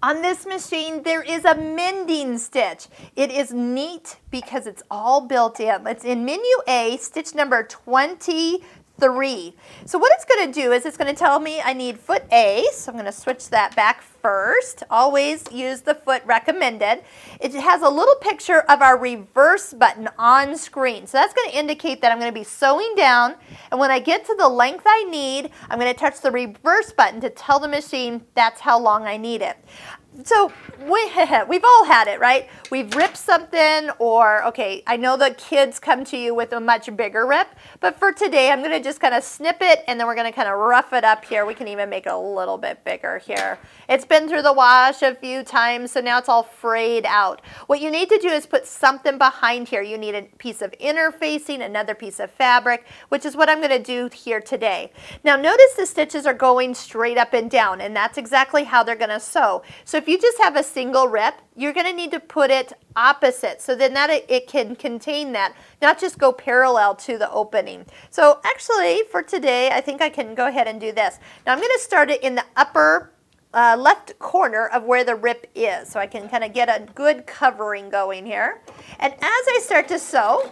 On this machine, there is a mending stitch. It is neat because it's all built in. It's in menu A, stitch number 23. So what it's going to do is it's going to tell me I need foot A, so I'm going to switch that back first. Always use the foot recommended. It has a little picture of our reverse button on screen. So that's going to indicate that I'm going to be sewing down, and when I get to the length I need, I'm going to touch the reverse button to tell the machine that's how long I need it. So we've all had it, right? We've ripped something, or, okay, I know the kids come to you with a much bigger rip, but for today I'm going to just kind of snip it, and then we're going to kind of rough it up here. We can even make it a little bit bigger here. It's been through the wash a few times, so now it's all frayed out. What you need to do is put something behind here. You need a piece of interfacing, another piece of fabric, which is what I'm going to do here today. Now notice the stitches are going straight up and down, and that's exactly how they're going to sew. So if you just have a single rip, you're going to need to put it opposite, so then that it can contain that, not just go parallel to the opening. So actually for today, I think I can go ahead and do this. Now I'm going to start it in the upper left corner of where the rip is, so I can kind of get a good covering going here. And as I start to sew,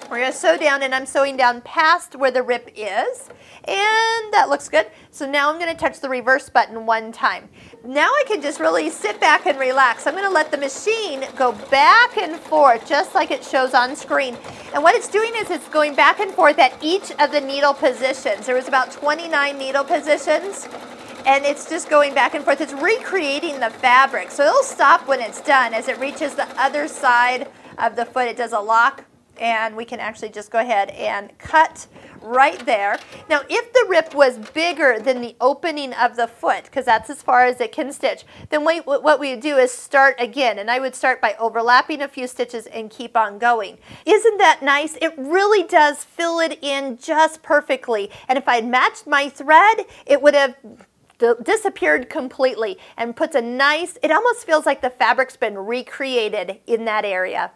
we're going to sew down, and I'm sewing down past where the rip is, and that looks good. So now I'm going to touch the reverse button one time. Now I can just really sit back and relax. I'm going to let the machine go back and forth just like it shows on screen. And what it's doing is it's going back and forth at each of the needle positions. There was about 29 needle positions, and it's just going back and forth. It's recreating the fabric. So it'll stop when it's done. As it reaches the other side of the foot, it does a lock, and we can actually just go ahead and cut right there. Now if the rip was bigger than the opening of the foot, because that's as far as it can stitch, then what we would do is start again, and I would start by overlapping a few stitches and keep on going. Isn't that nice? It really does fill it in just perfectly, and if I'd matched my thread, it would have disappeared completely and puts a nice, it almost feels like the fabric's been recreated in that area.